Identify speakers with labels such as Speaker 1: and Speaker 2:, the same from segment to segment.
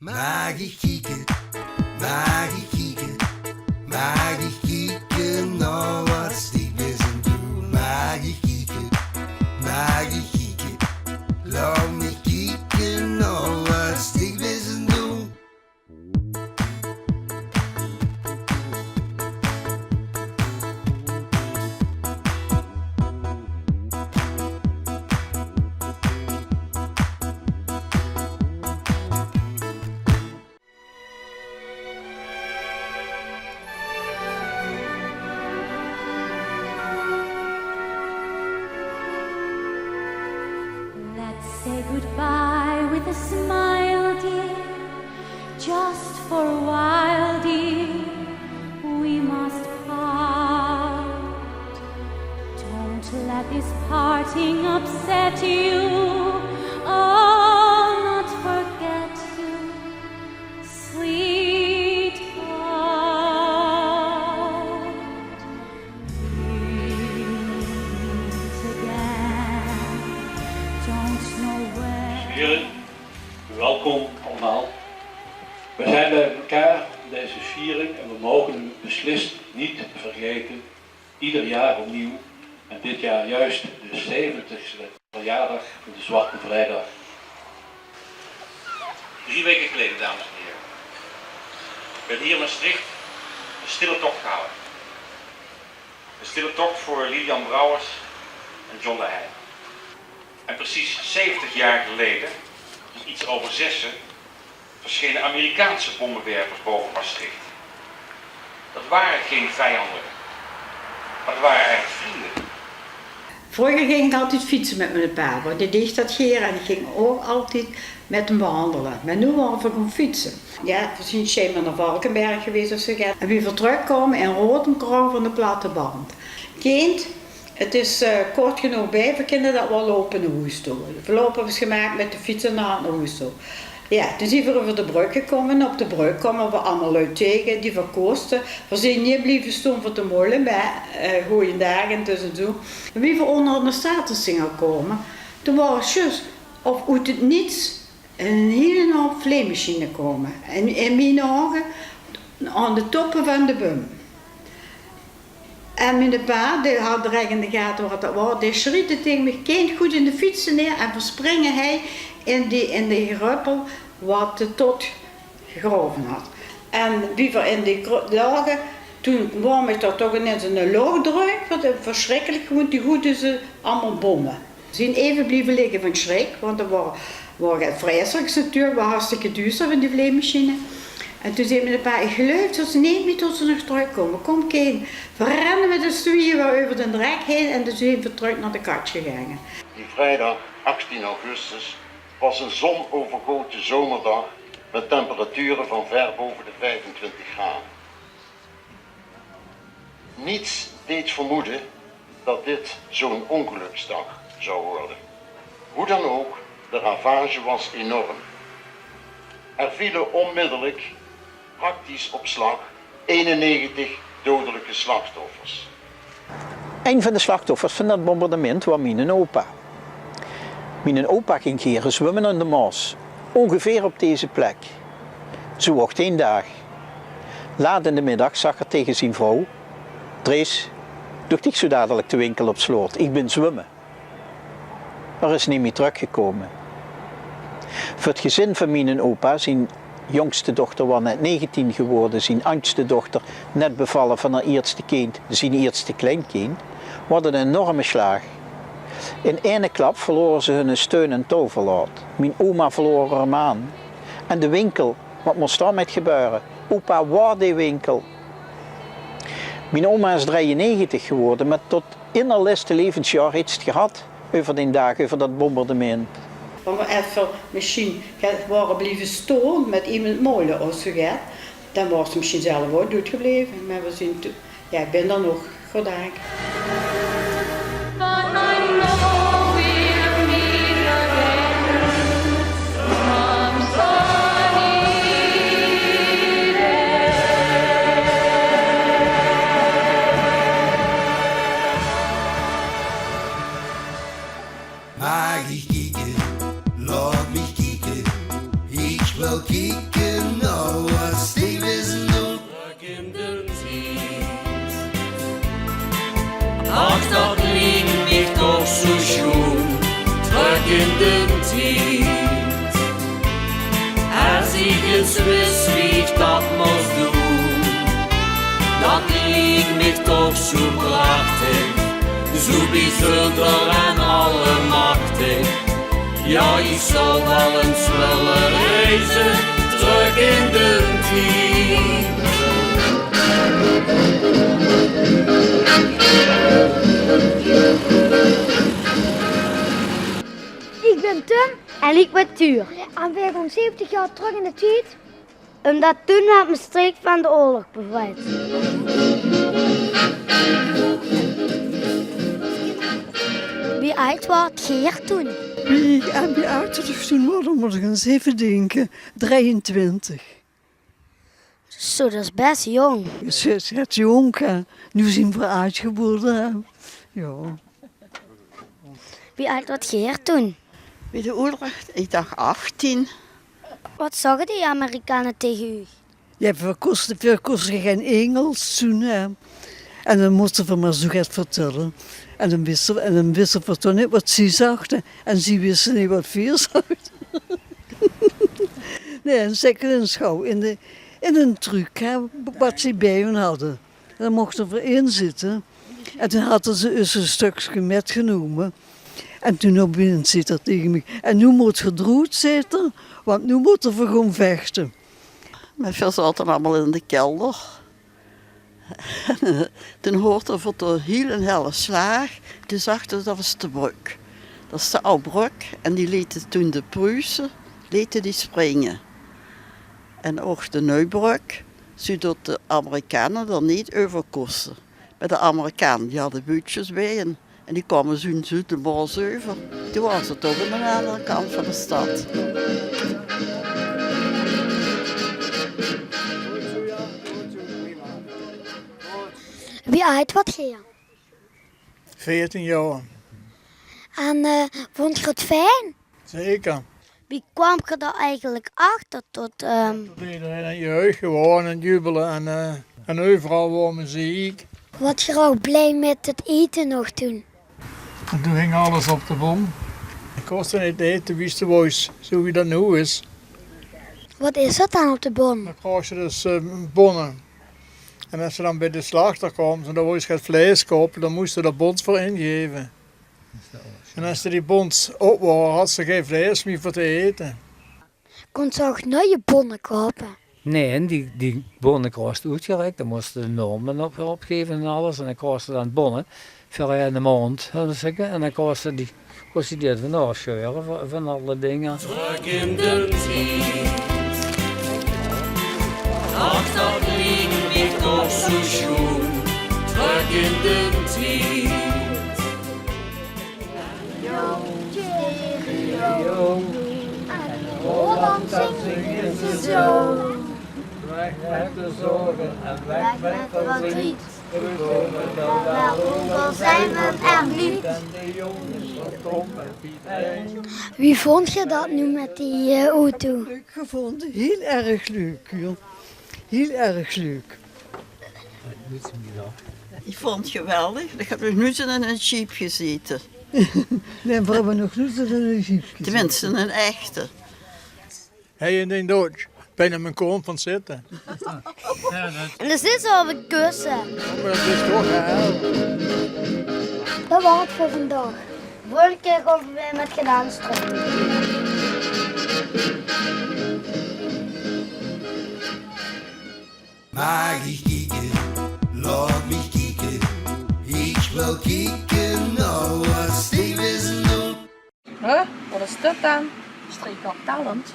Speaker 1: Mag ich kieken, mag ich kieken, mag ich kieken, nou wat stiefbessen doen. Mag ich kieken, laat me kieken, nou wat stiefbessen doen.
Speaker 2: Say goodbye with a smile, dear. Just for a while, dear. We must part. Don't let this parting upset you. Oh, not forget you, sweetheart. Meet again. Don't know where.
Speaker 3: Heren, welkom allemaal. We zijn bij elkaar om deze viering en we mogen u beslist niet vergeten. Ieder jaar opnieuw en dit jaar juist de 70ste verjaardag van de Zwarte Vrijdag.
Speaker 4: 3 weken geleden, dames en heren, werd hier in Maastricht een stille tocht gehouden. Een stille tocht voor Lilian Brouwers en John de Heij. En precies 70 jaar geleden, iets over 6, verschenen Amerikaanse bommenwerpers boven Maastricht. Dat waren geen vijanden, maar dat waren eigenlijk vrienden.
Speaker 5: Vroeger ging ik altijd fietsen met mijn pa, want die deed dat hier en ik ging ook altijd met hem wandelen. Maar nu waren we gewoon fietsen. Ja, we zijn naar Valkenberg geweest of zo. En wie we terugkomen in Rotenkrouw van de platterband. Kind, het is kort genoeg bij, we kunnen dat wel lopen naar huis toe. We lopen we gemaakt met de fietsen naar huis toe. Ja, toen zijn we over de brug gekomen. Op de brug komen we allemaal uit tegen die verkoosten. We zijn niet blijven staan voor te molen, maar goeie dagen tussen zo. En wie we onder de status komen, toen was juist of uit het niets een hele hoop vleemachine komen. En in mijn ogen aan de toppen van de boom. En mijn pa, die had direct in de gaten wat dat was, die schreeuwde tegen me, kind goed in de fietsen neer en verspringen hij in die geruppel wat de tot gegraven had. En wie we in die lagen, toen kwam ik daar toch ineens een loogdruk, wat verschrikkelijk, gewoon die goeden ze allemaal bommen. Ze zijn even blijven liggen van schrik, want er waren het vreselijkste natuurlijk, was hartstikke duister van die vleemachine. En toen zei mijn pa, ik geloof dat ze niet tot ze nog terugkomen. Kom kind, we rennen met de stoeien weer over de drek heen en toen zijn we terug naar de kat gegaan.
Speaker 6: Die vrijdag 18 augustus was een zonovergoten zomerdag met temperaturen van ver boven de 25 graden. Niets deed vermoeden dat dit zo'n ongeluksdag zou worden. Hoe dan ook, de ravage was enorm. Er vielen onmiddellijk, praktisch op slag, 91 dodelijke slachtoffers.
Speaker 7: Een van de slachtoffers van dat bombardement was mijn opa. Mijn opa ging geren zwemmen in de Maas, ongeveer op deze plek. Zo ook 1 dag. Laat in de middag zag hij tegen zijn vrouw: Drees, doe ik zo dadelijk de winkel op sloot, ik ben zwemmen. Er is niet meer teruggekomen. Voor het gezin van mijn opa, zijn jongste dochter was net 19 geworden, zijn oudste dochter net bevallen van haar eerste kind, zijn eerste kleinkind, was het een enorme slag. In ene klap verloren ze hun steun en toverlaat. Mijn oma verloor haar man. En de winkel, wat moest daarmee gebeuren? Opa wou die winkel. Mijn oma is 93 geworden, maar tot in haar laatste levensjaar heeft ze het gehad over die dagen, over dat bombardement.
Speaker 5: Als we even misschien waren blijven staan met iemand molen uitgegaan, dan was ze misschien zelf ook doodgebleven. Maar we zijn ja, ik ben er nog, goddank.
Speaker 1: Mag ich kieken, laat mich kieken, ich will kieken.
Speaker 8: eens wist wie ik dat moest doen. Dat leek me toch zo prachtig, zo bijzonder en allemachtig. Ja, ik zou wel eens willen reizen, terug in de tijd.
Speaker 9: Ik ben Tim en ik ben Tuur. En wij gaan 70 jaar terug in de tijd. Omdat toen werd Maastricht van de oorlog bevrijd. Wie oud was Geert toen?
Speaker 10: Wie oud was toen worden, moet ik eens even denken. 23.
Speaker 9: Zo, dat is best jong.
Speaker 10: Ze is jong, hè. Nu zijn we uitgeboren. Ja.
Speaker 9: Wie oud was Geert toen?
Speaker 11: Bij de oorlog, ik dacht 18.
Speaker 9: Wat zeggen die Amerikanen tegen u?
Speaker 10: Ja, we kosten geen Engels toen. Hè. En dan moesten we maar zo gaan vertellen. En dan wisten we toch niet wat ze zachten. En ze wisten niet wat we zachten. Nee, en zeker in schouw. In een truc, hè, wat ze bij hun hadden. En dan mochten we in zitten. En toen hadden ze dus een stukje metgenomen. En toen op binnen zit dat tegen me. En nu moet je droed zitten, want nu moeten we gewoon vechten.
Speaker 11: Mijn vis zaten allemaal in de kelder. Toen hoorde we de heel een hele slag. Toen zachten dat was de brug. Dat is de oude brug. En die lieten toen de Pruisen die springen. En ook de Neubrug, zodat de Amerikanen er niet over kosten. Bij de Amerikanen, die hadden buutjes bij hen. En die kwamen zo'n de bos over. Toen was het toch aan de andere kant van de stad.
Speaker 9: Wie oud was Geert?
Speaker 12: 14 jaar.
Speaker 9: En vond je het fijn?
Speaker 12: Zeker.
Speaker 9: Wie kwam je er eigenlijk achter tot...
Speaker 12: Dat iedereen aan je jeugd gewoon en jubelen en overal was muziek.
Speaker 9: Was je ook blij met het eten nog toen?
Speaker 12: En toen ging alles op de bom. Ik kostte niet eten, wist de wois, zo wie dat nu is.
Speaker 9: Wat is dat dan op de bon?
Speaker 12: Dan krijg je dus bonnen. En als ze dan bij de slachter kwam en dan wois gaat vlees kopen, dan moest je er bons voor ingeven. En als ze die bons op waren, had ze geen vlees meer voor te eten.
Speaker 9: Kon ze ook nieuwe bonnen kopen?
Speaker 13: Nee, die bonnen kosten uitgereikt. Dan moesten de normen opgeven en alles. En dan kostte dan bonnen voor in de maand. En dan kostte die van afscheuren van alle dingen.
Speaker 8: Terug in de tijd. Ach, dat leek me toch zo schoon. Terug in de tijd.
Speaker 9: Holland zingen ze zo.
Speaker 13: Weg met de zorgen en weg met verdriet. We komen dan wel
Speaker 9: Ook al zijn we er niet.
Speaker 13: en de jongens van Tom en Piet.
Speaker 9: Wie vond je dat nu met die auto?
Speaker 10: Ik vond het heel erg leuk, joh. Heel erg leuk.
Speaker 11: Ik vond het geweldig. Ik heb nog nooit in een jeep gezeten.
Speaker 10: Nee, we hebben nog nooit in een jeep gezeten.
Speaker 11: Tenminste, een echte.
Speaker 12: Hij in de Duits, bijna mijn koon van zitten.
Speaker 9: En er zit zo op een kussen.
Speaker 12: Maar dat is toch geil.
Speaker 9: Dat was het voor vandaag. Volgende keer komen we met gedaan terug.
Speaker 1: Mag ich kieken, laat mich kieken. Ich wil kieken, nou wat die wissen doen.
Speaker 14: Huh? Wat is dat dan? Streek Got Talent.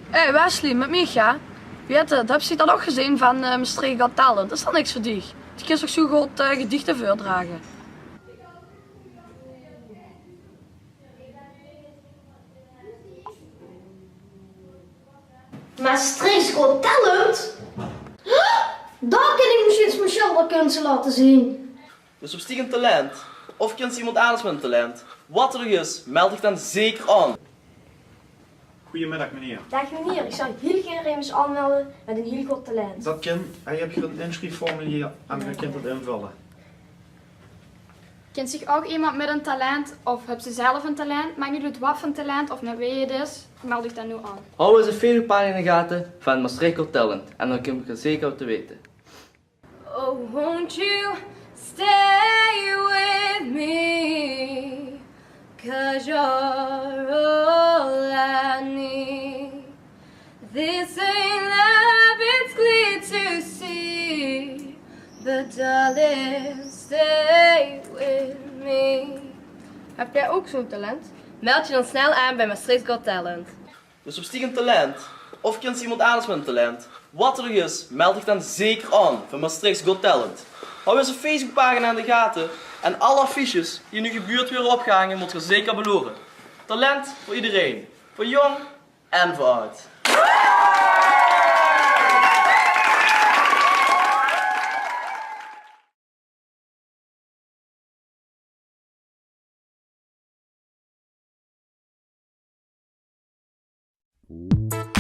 Speaker 14: Hé Wesley, met Micha. Weet je, heb je dat ook gezien van Streek Got Talent? Dat is dan niks voor dich. Die kan toch zo goed gedichten voordragen?
Speaker 9: Maastricht Got Talent? Daar kan ik misschien speciaal kunsten laten zien.
Speaker 15: Dus op een talent, of kent iemand anders met een talent, wat er is, meld ik dan zeker aan.
Speaker 16: Goedemiddag meneer.
Speaker 9: Dag meneer, ik zou heel graag even aanmelden met een heel goed talent.
Speaker 16: Dat kan, je hebt hier een inschrijfformulier en je kunt het invullen.
Speaker 17: Kent zich ook iemand met een talent of heb ze zelf een talent? Maakt niet uit wat voor een talent of met wie het is, meld ik dat nu aan.
Speaker 15: Hou eens een Facebookpagina in de gaten van Maastricht Got Talent en dan kom ik er zeker op te weten.
Speaker 18: Oh, won't you stay with me? 'Cause you're all I need. This ain't love, it's clear to see. But darling, stay with me.
Speaker 14: Heb jij ook zo'n talent?
Speaker 18: Meld je dan snel aan bij Maastricht Got Talent.
Speaker 15: Dus op stiekem talent, of kent iemand anders met een talent? Wat er ook is, meld ik dan zeker aan voor Maastricht Got Talent. Hou eens een Facebookpagina in de gaten en alle affiches die in uw buurt weer opgehangen moet je zeker beloren. Talent voor iedereen, voor jong en voor oud.
Speaker 8: Ooh.